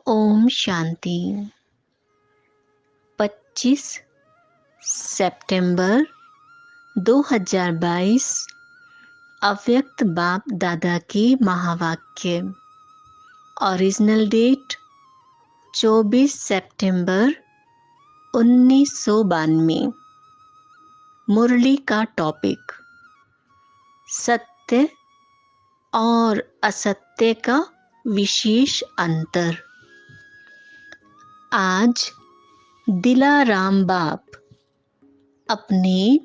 ओम शांति। 25 सितंबर 2022 अव्यक्त बाप दादा के महावाक्य। ओरिजिनल डेट 24 सितंबर 1992। मुरली का टॉपिक सत्य और असत्य का विशेष अंतर। आज दिलाराम बाप अपने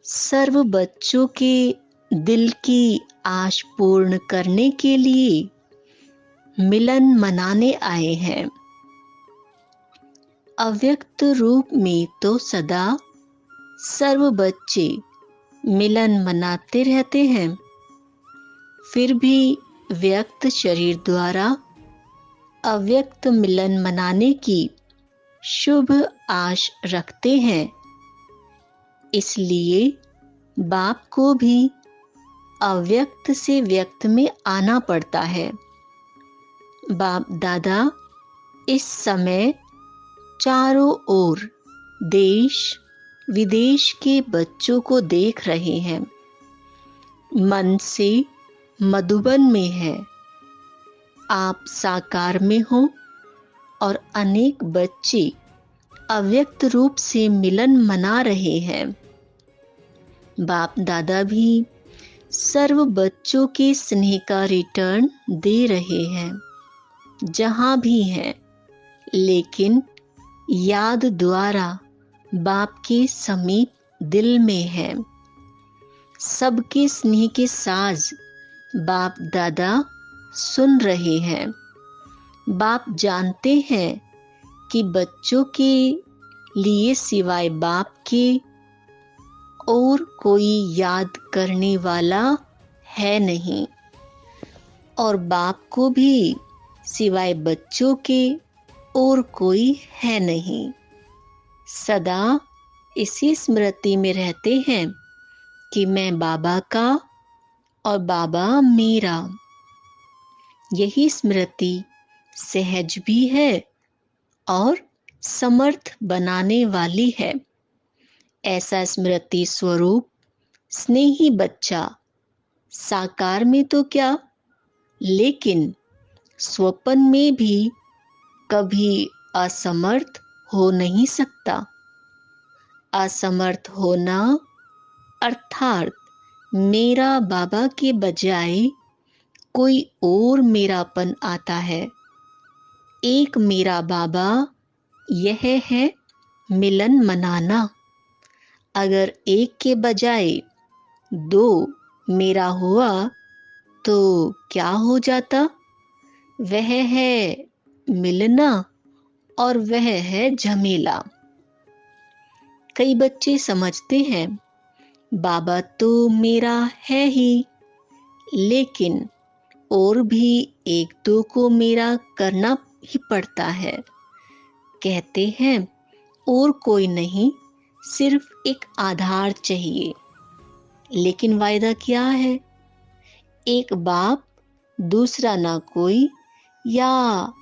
सर्व बच्चों के दिल की आश पूर्ण करने के लिए मिलन मनाने आए हैं। अव्यक्त रूप में तो सदा सर्व बच्चे मिलन मनाते रहते हैं, फिर भी व्यक्त शरीर द्वारा अव्यक्त मिलन मनाने की शुभ आश रखते हैं। इसलिए बाप को भी अव्यक्त से व्यक्त में आना पड़ता है। बाप दादा इस समय चारों ओर देश विदेश के बच्चों को देख रहे हैं। मन से मधुबन में है, आप साकार में हो और अनेक बच्चे अव्यक्त रूप से मिलन मना रहे हैं। बाप दादा भी सर्व बच्चों के स्नेह का रिटर्न दे रहे हैं जहां भी हैं, लेकिन याद द्वारा बाप के समीप दिल में है। सबके स्नेह के साज बाप दादा सुन रहे हैं। बाप जानते हैं कि बच्चों के लिए सिवाय बाप के और कोई याद करने वाला है नहीं, और बाप को भी सिवाय बच्चों के और कोई है नहीं। सदा इसी स्मृति में रहते हैं कि मैं बाबा का और बाबा मेरा। यही स्मृति सहज भी है और समर्थ बनाने वाली है। ऐसा स्मृति स्वरूप स्नेही बच्चा साकार में तो क्या, लेकिन स्वप्न में भी कभी असमर्थ हो नहीं सकता। असमर्थ होना अर्थात मेरा बाबा के बजाय कोई और मेरापन आता है। एक मेरा बाबा यह है मिलन मनाना। अगर एक के बजाय दो मेरा हुआ तो क्या हो जाता? वह है मिलना और वह है झमेला। कई बच्चे समझते हैं बाबा तो मेरा है ही, लेकिन और भी एक दो को मेरा करना ही पड़ता है। कहते हैं और कोई नहीं, सिर्फ एक आधार चाहिए। लेकिन वायदा क्या है? एक बाप दूसरा ना कोई, या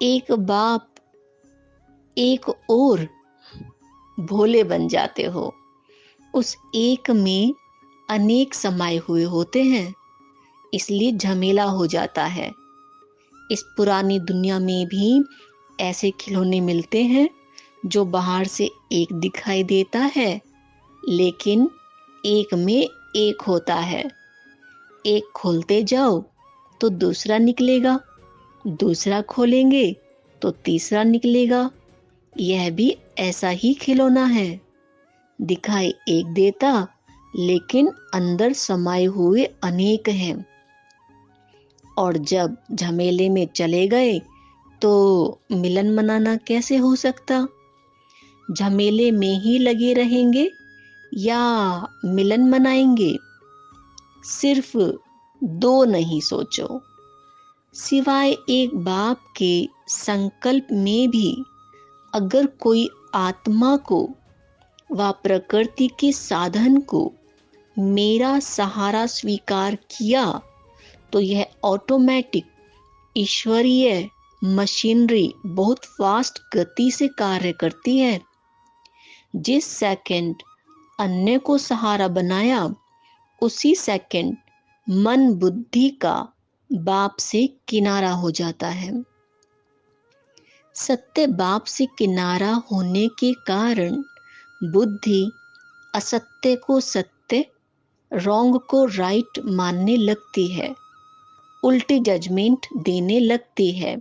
एक बाप एक और भोले बन जाते हो। उस एक में अनेक समाये हुए होते हैं, इसलिए झमेला हो जाता है। इस पुरानी दुनिया में भी ऐसे खिलौने मिलते हैं जो बाहर से एक दिखाई देता है, लेकिन एक में एक होता है। एक खोलते जाओ तो दूसरा निकलेगा, दूसरा खोलेंगे तो तीसरा निकलेगा। यह भी ऐसा ही खिलौना है, दिखाई एक देता लेकिन अंदर समाये हुए अनेक हैं। और जब झमेले में चले गए तो मिलन मनाना कैसे हो सकता? झमेले में ही लगे रहेंगे या मिलन मनाएंगे? सिर्फ दो नहीं सोचो। सिवाय एक बाप के संकल्प में भी अगर कोई आत्मा को व प्रकृति के साधन को मेरा सहारा स्वीकार किया तो यह ऑटोमेटिक ईश्वरीय मशीनरी बहुत फास्ट गति से कार्य करती है। जिस सेकंड अन्य को सहारा बनाया, उसी सेकंड मन बुद्धि का बाप से किनारा हो जाता है। सत्य बाप से किनारा होने के कारण बुद्धि असत्य को सत्य, रॉन्ग को राइट मानने लगती है, उल्टी जजमेंट देने लगती है।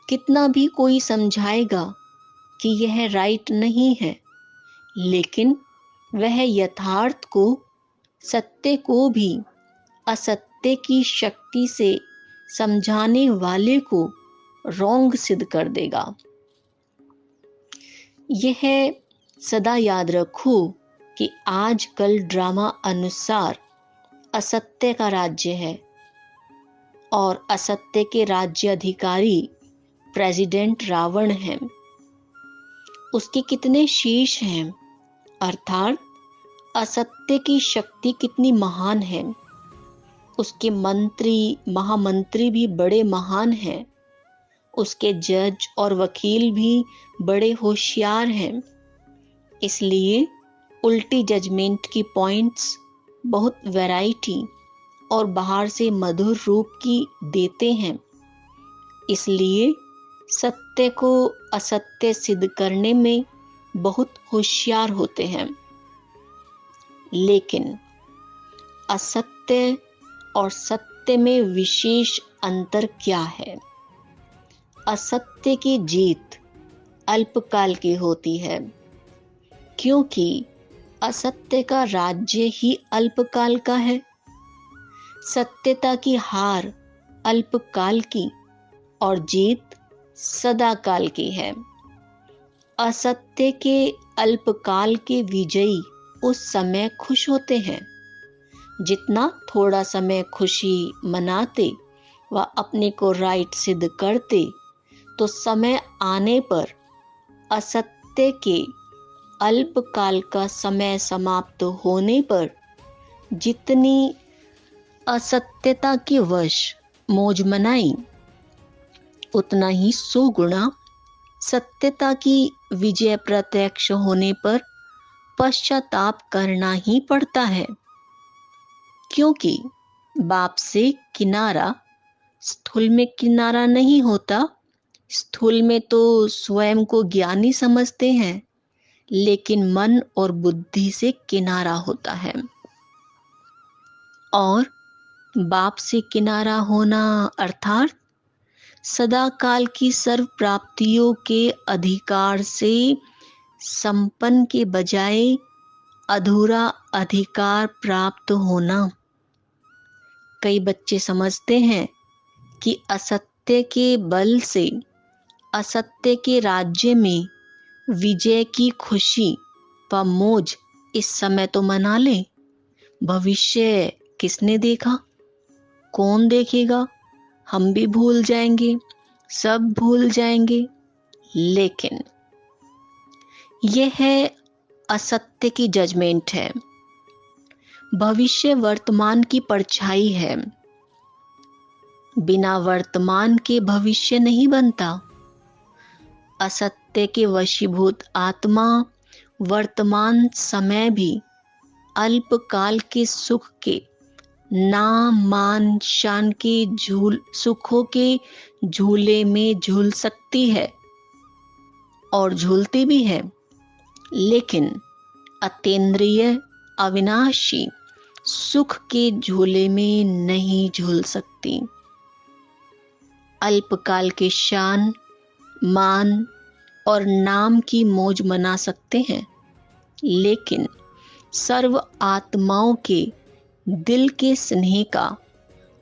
कितना भी कोई समझाएगा कि यह राइट नहीं है, लेकिन वह यथार्थ को, सत्य को भी असत्य की शक्ति से समझाने वाले को रॉन्ग सिद्ध कर देगा। यह सदा याद रखो कि आजकल ड्रामा अनुसार असत्य का राज्य है और असत्य के राज्य अधिकारी प्रेसिडेंट रावण हैं। उसके कितने शीश हैं, अर्थात असत्य की शक्ति कितनी महान है। उसके मंत्री, महामंत्री भी बड़े महान हैं। उसके जज और वकील भी बड़े होशियार हैं। इसलिए उल्टी जजमेंट की पॉइंट्स बहुत वैरायटी और बाहर से मधुर रूप की देते हैं। इसलिए सत्य को असत्य सिद्ध करने में बहुत होशियार होते हैं। लेकिन असत्य और सत्य में विशेष अंतर क्या है? असत्य की जीत अल्पकाल की होती है, क्योंकि असत्य का राज्य ही अल्पकाल का है। सत्यता की हार अल्पकाल की और जीत सदाकाल की है। असत्य के अल्पकाल के विजयी उस समय खुश होते हैं। जितना थोड़ा समय खुशी मनाते व अपने को राइट सिद्ध करते, तो समय आने पर असत्य के अल्पकाल का समय समाप्त होने पर जितनी असत्यता के वश मौज मनाई, उतना ही 100 गुना सत्यता की विजय प्रत्यक्ष होने पर पश्चाताप करना ही पड़ता है। क्योंकि बाप से किनारा स्थूल में किनारा नहीं होता। स्थूल में तो स्वयं को ज्ञानी समझते हैं, लेकिन मन और बुद्धि से किनारा होता है। और बाप से किनारा होना अर्थात सदा काल की सर्व प्राप्तियों के अधिकार से संपन्न के बजाय अधूरा अधिकार प्राप्त होना। कई बच्चे समझते हैं कि असत्य के बल से असत्य के राज्य में विजय की खुशी व मौज इस समय तो मना ले, भविष्य किसने देखा, कौन देखेगा, हम भी भूल जाएंगे, सब भूल जाएंगे। लेकिन यह है असत्य की जजमेंट है। भविष्य वर्तमान की परछाई है। बिना वर्तमान के भविष्य नहीं बनता। असत्य के वशीभूत आत्मा वर्तमान समय भी अल्पकाल के सुख के, नाम मान शान के सुखों के झूले में झूल सकती है और झूलती भी है, लेकिन अतीन्द्रिय अविनाशी सुख के झूले में नहीं झूल सकती। अल्पकाल के शान, मान और नाम की मौज मना सकते हैं, लेकिन सर्व आत्माओं के दिल के स्नेह का,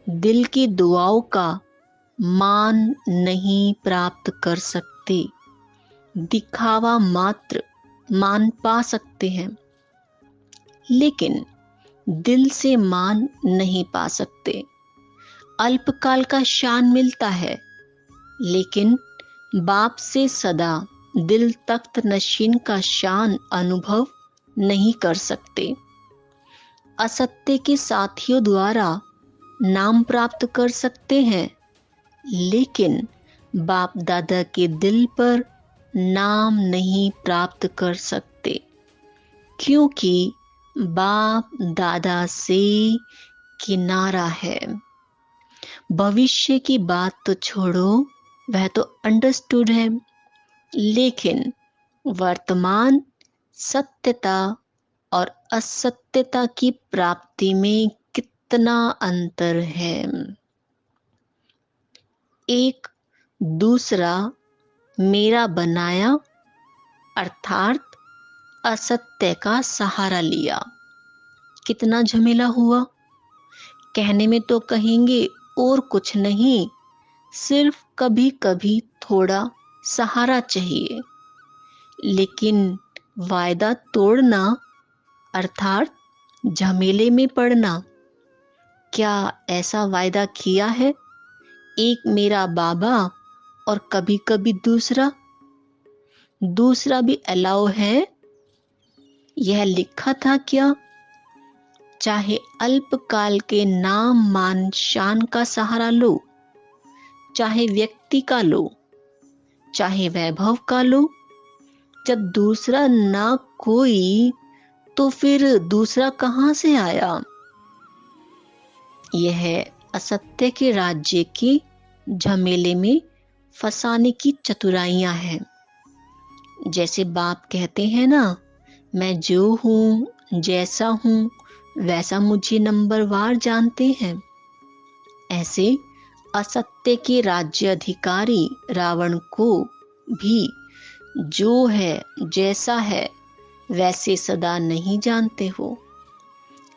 दिल की दुआओं का मान नहीं प्राप्त कर सकते। दिखावा मात्र मान पा सकते हैं, लेकिन दिल से मान नहीं पा सकते। अल्पकाल का शान मिलता है, लेकिन बाप से सदा दिल तख्त नशीन का शान अनुभव नहीं कर सकते। असत्य के साथियों द्वारा नाम प्राप्त कर सकते हैं, लेकिन बाप दादा के दिल पर नाम नहीं प्राप्त कर सकते, क्योंकि बाप दादा से किनारा है। भविष्य की बात तो छोड़ो, वह तो अंडरस्टूड है, लेकिन वर्तमान सत्यता और असत्यता की प्राप्ति में कितना अंतर है। एक दूसरा मेरा बनाया अर्थात असत्य का सहारा लिया, कितना झमेला हुआ। कहने में तो कहेंगे और कुछ नहीं, सिर्फ कभी कभी थोड़ा सहारा चाहिए, लेकिन वायदा तोड़ना अर्थात झमेले में पड़ना, क्या ऐसा वायदा किया है? एक मेरा बाबा और कभी कभी दूसरा भी अलाउ है? यह लिखा था क्या? चाहे अल्पकाल के नाम मान शान का सहारा लो, चाहे व्यक्ति का लो, चाहे वैभव का लो, जब दूसरा ना कोई तो फिर दूसरा कहां से आया? यह असत्य के राज्य के झमेले में फंसाने की चतुराइयां हैं। जैसे बाप कहते हैं ना, मैं जो हूं, जैसा हूं, वैसा मुझे नंबरवार जानते हैं। ऐसे असत्य के राज्य अधिकारी रावण को भी जो है, जैसा है, वैसे सदा नहीं जानते हो।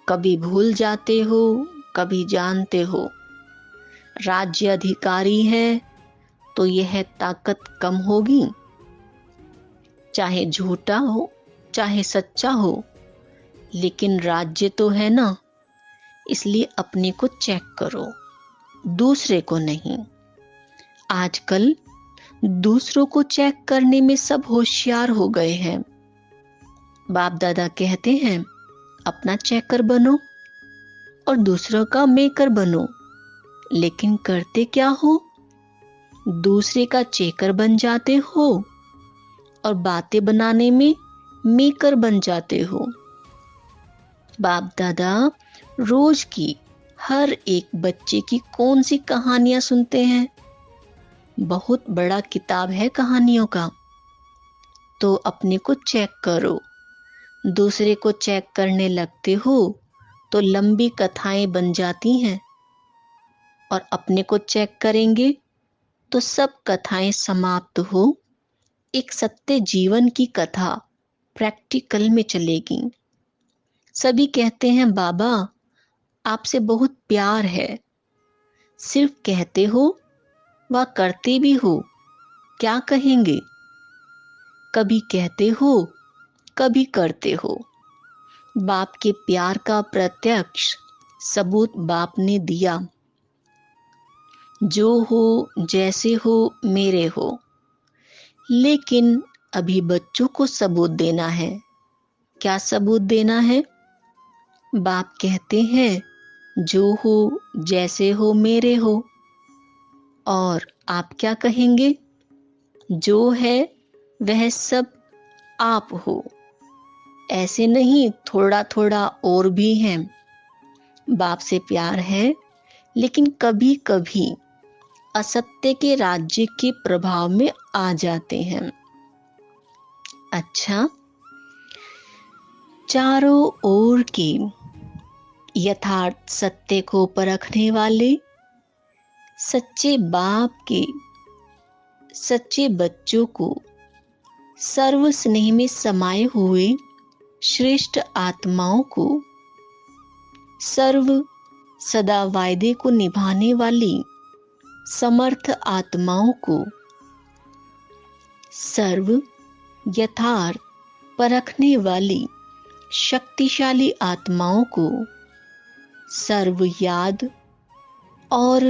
कभी भूल जाते हो, कभी जानते हो। राज्य अधिकारी है तो यह ताकत कम होगी। चाहे झूठा हो, चाहे सच्चा हो, लेकिन राज्य तो है ना, इसलिए अपने को चेक करो, दूसरे को नहीं। आजकल दूसरों को चेक करने में सब होशियार हो गए हैं। बाप दादा कहते हैं अपना चेकर बनो और दूसरों का मेकर बनो, लेकिन करते क्या हो? दूसरे का चेकर बन जाते हो और बातें बनाने में मेकर बन जाते हो। बाप दादा रोज की हर एक बच्चे की कौन सी कहानियां सुनते हैं? बहुत बड़ा किताब है कहानियों का। तो अपने को चेक करो। दूसरे को चेक करने लगते हो तो लंबी कथाएं बन जाती हैं, और अपने को चेक करेंगे तो सब कथाएं समाप्त हो एक सत्य जीवन की कथा प्रैक्टिकल में चलेगी। सभी कहते हैं बाबा आपसे बहुत प्यार है, सिर्फ कहते हो व करते भी हो, क्या कहेंगे? कभी कहते हो, कभी करते हो। बाप के प्यार का प्रत्यक्ष सबूत बाप ने दिया। जो हो, जैसे हो, मेरे हो। लेकिन अभी बच्चों को सबूत देना है। क्या सबूत देना है? बाप कहते हैं जो हो, जैसे हो, मेरे हो। और आप क्या कहेंगे? जो है वह सब आप हो। ऐसे नहीं, थोड़ा थोड़ा और भी है। बाप से प्यार है, लेकिन कभी कभी असत्य के राज्य के प्रभाव में आ जाते हैं। अच्छा, चारों ओर के यथार्थ सत्य को परखने वाले सच्चे बाप के सच्चे बच्चों को सर्व स्नेह में समाये हुए श्रेष्ठ आत्माओं को, सर्व सदा वायदे को निभाने वाली समर्थ आत्माओं को, सर्व यथार्थ परखने वाली शक्तिशाली आत्माओं को, सर्व याद और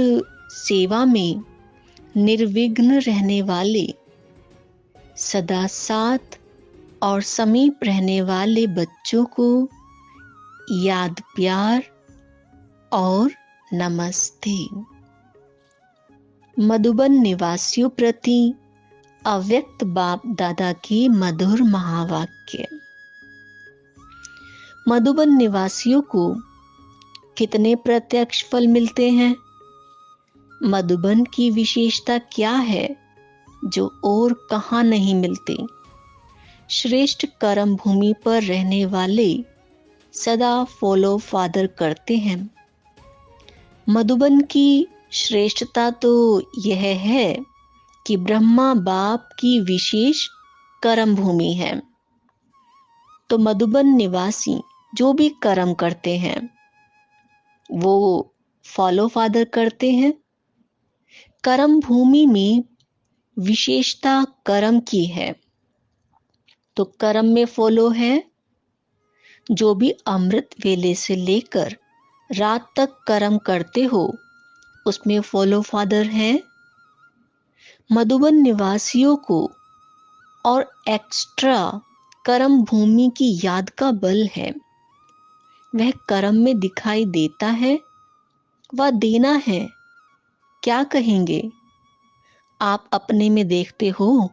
सेवा में निर्विघ्न रहने वाले, सदा साथ और समीप रहने वाले बच्चों को याद, प्यार और नमस्ते। मधुबन निवासियों प्रति अव्यक्त बाप दादा की मधुर महावाक्य। मधुबन निवासियों को कितने प्रत्यक्ष फल मिलते हैं? मधुबन की विशेषता क्या है जो और कहां नहीं मिलती? श्रेष्ठ कर्म भूमि पर रहने वाले सदा फॉलो फादर करते हैं। मधुबन की श्रेष्ठता तो यह है कि ब्रह्मा बाप की विशेष कर्म भूमि है। तो मधुबन निवासी जो भी कर्म करते हैं वो फॉलो फादर करते हैं। कर्म भूमि में विशेषता कर्म की है, तो कर्म में फॉलो है। जो भी अमृत वेले से लेकर रात तक कर्म करते हो उसमें फॉलो फादर है। मधुबन निवासियों को और एक्स्ट्रा कर्म भूमि की याद का बल है। वह कर्म में दिखाई देता है, वह देना है। क्या कहेंगे? आप अपने में देखते हो,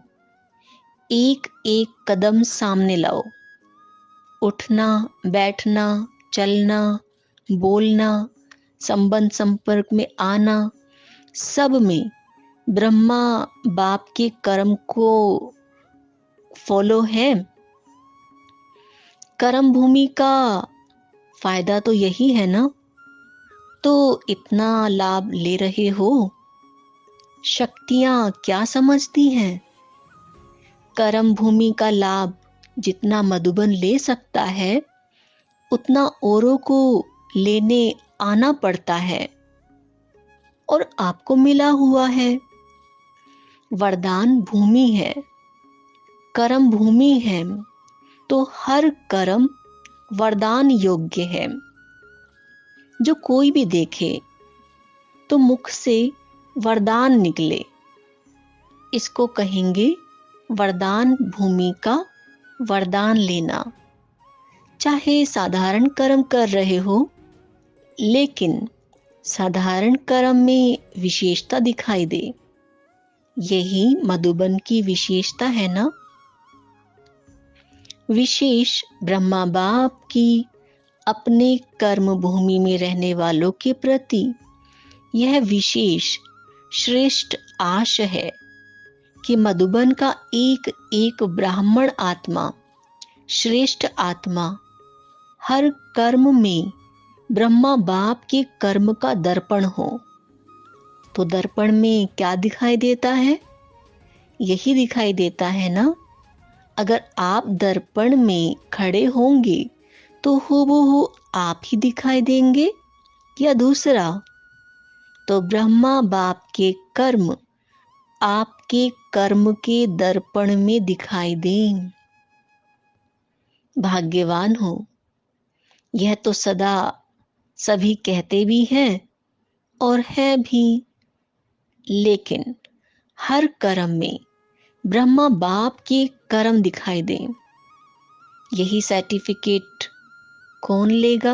एक एक कदम सामने लाओ। उठना, बैठना, चलना, बोलना, संबंध संपर्क में आना, सब में ब्रह्मा बाप के कर्म को फॉलो है। कर्म भूमि का फायदा तो यही है ना, तो इतना लाभ ले रहे हो। शक्तियां क्या समझती हैं? कर्म भूमि का लाभ जितना मधुबन ले सकता है उतना औरों को लेने आना पड़ता है, और आपको मिला हुआ है। वरदान भूमि है, कर्म भूमि है, तो हर कर्म वरदान योग्य है। जो कोई भी देखे तो मुख से वरदान निकले, इसको कहेंगे वरदान भूमि का वरदान लेना। चाहे साधारण कर्म कर रहे हो, लेकिन साधारण कर्म में विशेषता दिखाई दे, यही मधुबन की विशेषता है ना। विशेष ब्रह्मा बाप की अपने कर्म भूमि में रहने वालों के प्रति यह विशेष श्रेष्ठ आश है कि मधुबन का एक एक ब्राह्मण आत्मा, श्रेष्ठ आत्मा, हर कर्म में ब्रह्मा बाप के कर्म का दर्पण हो। तो दर्पण में क्या दिखाई देता है? यही दिखाई देता है ना। अगर आप दर्पण में खड़े होंगे तो हूबहू आप ही दिखाई देंगे या दूसरा? तो ब्रह्मा बाप के कर्म आपके कर्म के दर्पण में दिखाई दें। भाग्यवान हो। यह तो सदा सभी कहते भी हैं और है भी, लेकिन हर कर्म में ब्रह्मा बाप के कर्म दिखाई दें। यही सर्टिफिकेट कौन लेगा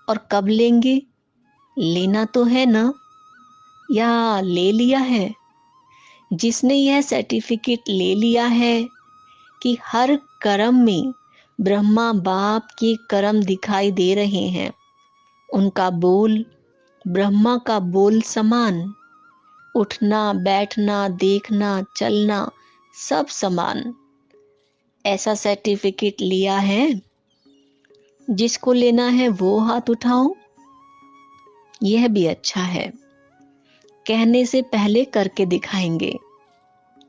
और कब लेंगे? लेना तो है ना, या ले लिया है? जिसने यह सर्टिफिकेट ले लिया है कि हर कर्म में ब्रह्मा बाप के कर्म दिखाई दे रहे हैं, उनका बोल ब्रह्मा का बोल समान, उठना, बैठना, देखना, चलना सब समान, ऐसा सर्टिफिकेट लिया है? जिसको लेना है वो हाथ उठाओ। यह भी अच्छा है, कहने से पहले करके दिखाएंगे,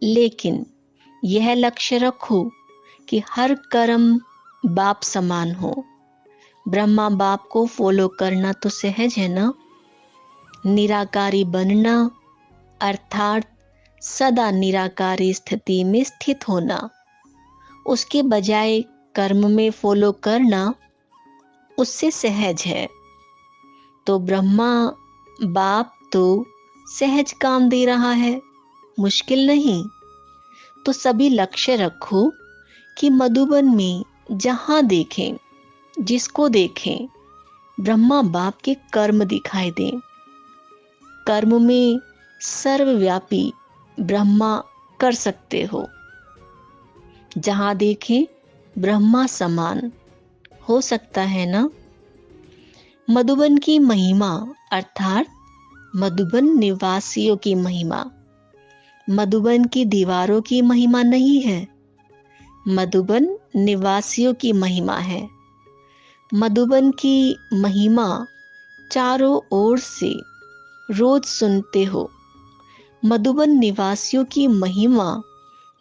लेकिन यह लक्ष्य रखो कि हर कर्म बाप समान हो। ब्रह्मा बाप को फॉलो करना तो सहज है ना। निराकारी बनना अर्थात सदा निराकारी स्थिति में स्थित होना, उसके बजाय कर्म में फॉलो करना उससे सहज है। तो ब्रह्मा बाप तो सहज काम दे रहा है, मुश्किल नहीं। तो सभी लक्ष्य रखो कि मधुबन में जहां देखें, जिसको देखें, ब्रह्मा बाप के कर्म दिखाई दें। कर्म में सर्वव्यापी ब्रह्मा कर सकते हो। जहां देखें ब्रह्मा समान हो सकता है ना। मधुबन की महिमा अर्थात मधुबन निवासियों की महिमा मधुबन की दीवारों की महिमा नहीं है, मधुबन निवासियों की महिमा है। मधुबन की महिमा चारों ओर से रोज सुनते हो। मधुबन निवासियों की महिमा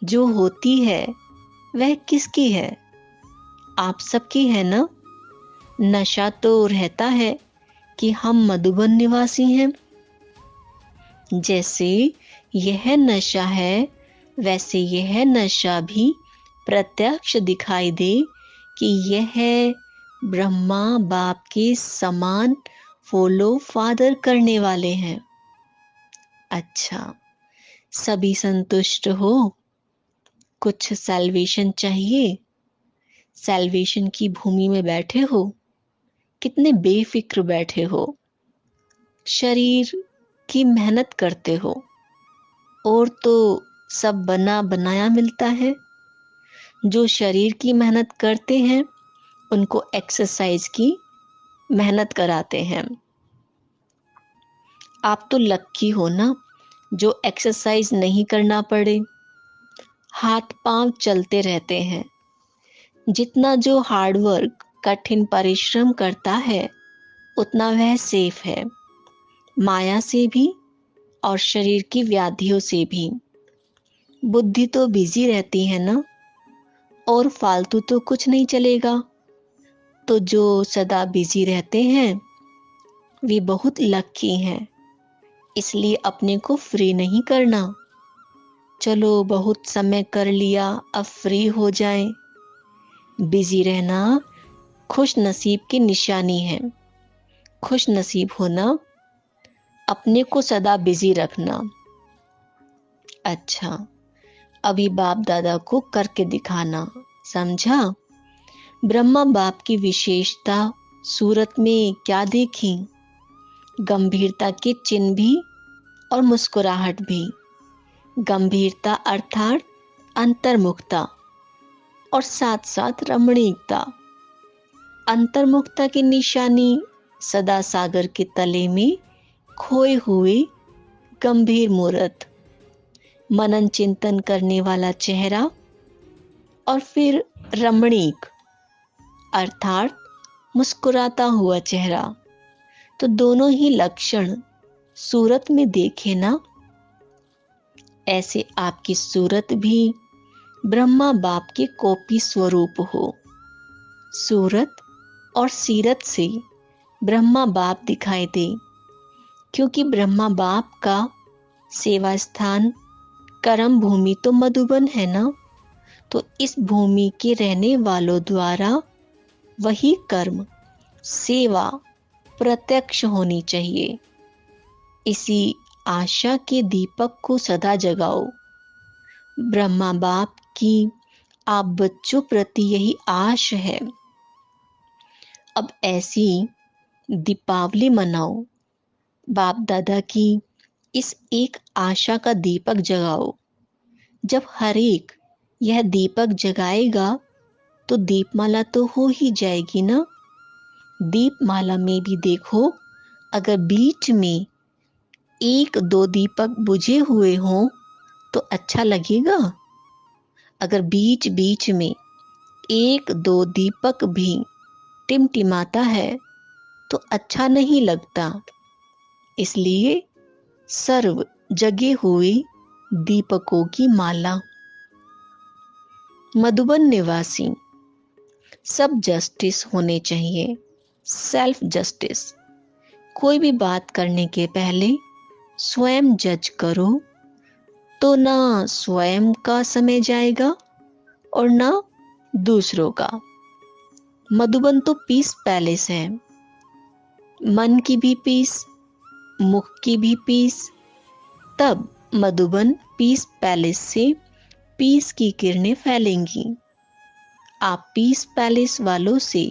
जो होती है वह किसकी है? आप सबकी है ना। नशा तो रहता है कि हम मधुबन निवासी हैं। जैसे यह नशा है वैसे यह नशा भी प्रत्यक्ष दिखाई दे कि यह ब्रह्मा बाप के समान फॉलो फादर करने वाले हैं। अच्छा, सभी संतुष्ट हो? कुछ सैल्वेशन चाहिए? सैल्वेशन की भूमि में बैठे हो? कितने बेफिक्र बैठे हो। शरीर की मेहनत करते हो और तो सब बना बनाया मिलता है। जो शरीर की मेहनत करते हैं उनको एक्सरसाइज की मेहनत कराते हैं। आप तो लक्की हो ना जो एक्सरसाइज नहीं करना पड़े, हाथ पांव चलते रहते हैं। जितना जो हार्डवर्क कठिन परिश्रम करता है उतना वह सेफ है, माया से भी और शरीर की व्याधियों से भी। बुद्धि तो बिजी रहती है ना, और फालतू तो कुछ नहीं चलेगा। तो जो सदा बिजी रहते हैं वे बहुत लकी हैं, इसलिए अपने को फ्री नहीं करना। चलो बहुत समय कर लिया, अब फ्री हो जाएं। बिजी रहना खुश नसीब की निशानी है। खुश नसीब होना अपने को सदा बिजी रखना। अच्छा, अभी बाप दादा को करके दिखाना, समझा? ब्रह्मा बाप की विशेषता सूरत में क्या देखी? गंभीरता के चिन्ह भी और मुस्कुराहट भी। गंभीरता अर्थात अंतर्मुखता और साथ साथ रमणीकता। अंतर्मुखता की निशानी सदा सागर के तले में खोए हुए गंभीर मूर्त, मनन चिंतन करने वाला चेहरा, और फिर रमणीक अर्थात मुस्कुराता हुआ चेहरा। तो दोनों ही लक्षण सूरत में देखे ना। ऐसे आपकी सूरत भी ब्रह्मा बाप के कॉपी स्वरूप हो। सूरत और सीरत से ब्रह्मा बाप दिखाई दे, क्योंकि ब्रह्मा बाप का सेवा स्थान कर्म भूमि तो मधुबन है ना। तो इस भूमि के रहने वालों द्वारा वही कर्म सेवा प्रत्यक्ष होनी चाहिए। इसी आशा के दीपक को सदा जगाओ। ब्रह्मा बाप की आप बच्चों प्रति यही आश है। अब ऐसी दीपावली मनाओ। बाप दादा की इस एक आशा का दीपक जगाओ। जब हर एक यह दीपक जगाएगा तो दीपमाला तो हो ही जाएगी ना। दीपमाला में भी देखो, अगर बीच में एक दो दीपक बुझे हुए हों तो अच्छा लगेगा। अगर बीच बीच में एक दो दीपक भी टिमटिमाता है तो अच्छा नहीं लगता। इसलिए सर्व जगे हुए दीपकों की माला। मधुबन निवासी सब जस्टिस होने चाहिए, सेल्फ जस्टिस। कोई भी बात करने के पहले स्वयं जज करो, तो ना स्वयं का समय जाएगा और ना दूसरों का। मधुबन तो पीस पैलेस है। मन की भी पीस, मुख की भी पीस। तब मधुबन पीस पैलेस से पीस की किरणें फैलेंगी। आप पीस पैलेस वालों से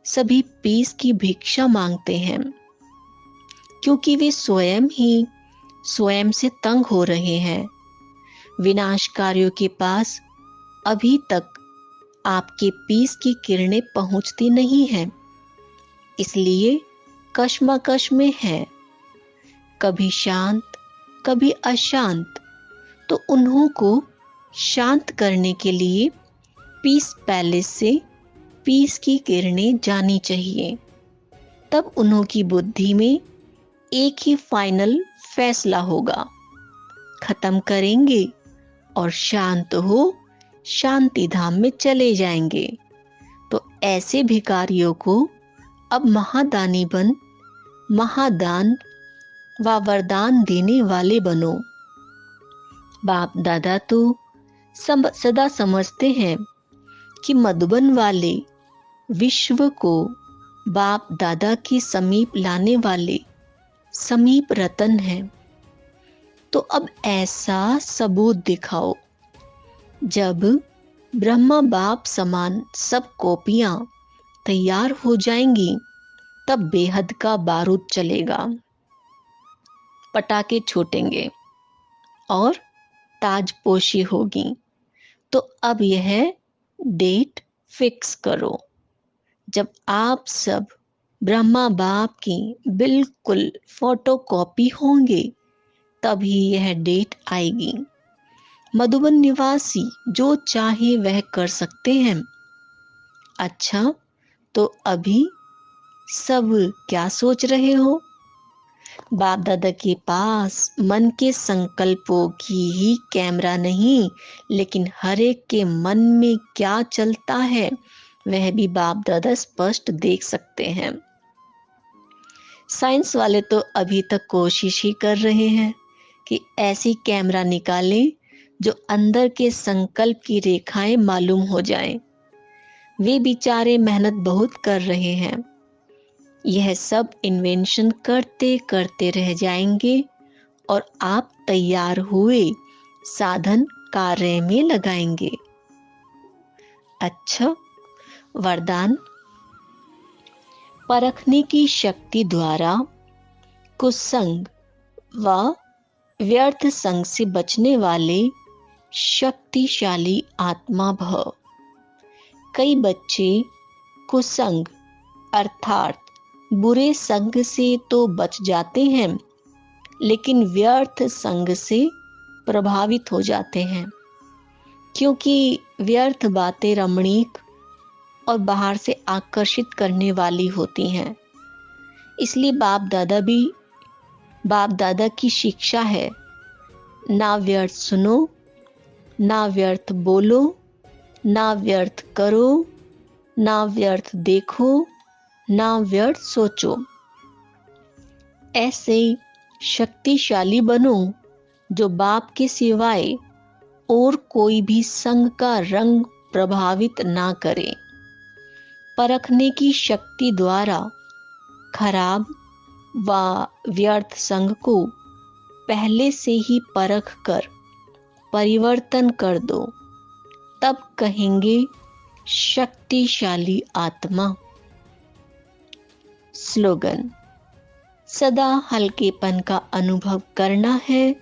सभी पीस की भिक्षा मांगते हैं, क्योंकि वे स्वयं ही स्वयं से तंग हो रहे हैं। विनाशकारियों के पास अभी तक आपके पीस की किरणें पहुंचती नहीं हैं, इसलिए कश्मकश में है, कभी शांत कभी अशांत। तो उन्हों को शांत करने के लिए पीस पैलेस से पीस की किरणें जानी चाहिए। तब उन्हों की बुद्धि में एक ही फाइनल फैसला होगा, खत्म करेंगे और शांत हो शांति धाम में चले जाएंगे। तो ऐसे भिखारियों को अब महादानी बन महादान व वरदान देने वाले बनो। बाप दादा तो सदा समझते हैं कि मधुबन वाले विश्व को बाप दादा के समीप लाने वाले समीप रतन हैं। तो अब ऐसा सबूत दिखाओ। जब ब्रह्मा बाप समान सब कॉपियां तैयार हो जाएंगी, तब बेहद का बारूद चलेगा, पटाखे छूटेंगे और ताजपोशी होगी। तो अब यह डेट फिक्स करो। जब आप सब ब्रह्मा बाप की बिल्कुल फोटोकॉपी होंगे, तभी यह डेट आएगी। मधुबन निवासी जो चाहे वह कर सकते हैं। अच्छा, तो अभी सब क्या सोच रहे हो? बाप दादा के पास मन के संकल्पों की ही कैमरा नहीं, लेकिन हर एक के मन में क्या चलता है वह भी बाप दादा स्पष्ट देख सकते हैं। साइंस वाले तो अभी तक कोशिश ही कर रहे हैं कि ऐसी कैमरा निकालें जो अंदर के संकल्प की रेखाएं मालूम हो जाएं। वे बेचारे मेहनत बहुत कर रहे हैं। यह सब इन्वेंशन करते करते रह जाएंगे और आप तैयार हुए साधन कार्य में लगाएंगे। अच्छा, वरदान। परखने की शक्ति द्वारा कुसंग व व्यर्थ संग से बचने वाले शक्तिशाली आत्मा भव। कई बच्चे कुसंग अर्थात बुरे संग से तो बच जाते हैं, लेकिन व्यर्थ संग से प्रभावित हो जाते हैं, क्योंकि व्यर्थ बातें रमणीक और बाहर से आकर्षित करने वाली होती हैं। इसलिए बाप दादा की शिक्षा है, ना व्यर्थ सुनो, ना व्यर्थ बोलो, ना व्यर्थ करो, ना व्यर्थ देखो, ना व्यर्थ सोचो। ऐसे शक्तिशाली बनो जो बाप के सिवाय और कोई भी संग का रंग प्रभावित ना करे। परखने की शक्ति द्वारा खराब व व्यर्थ संग को पहले से ही परख कर परिवर्तन कर दो, तब कहेंगे शक्तिशाली आत्मा। स्लोगन। सदा हल्केपन का अनुभव करना है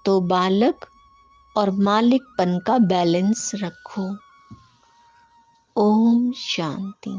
तो बालक और मालिकपन का बैलेंस रखो। ओम शांति।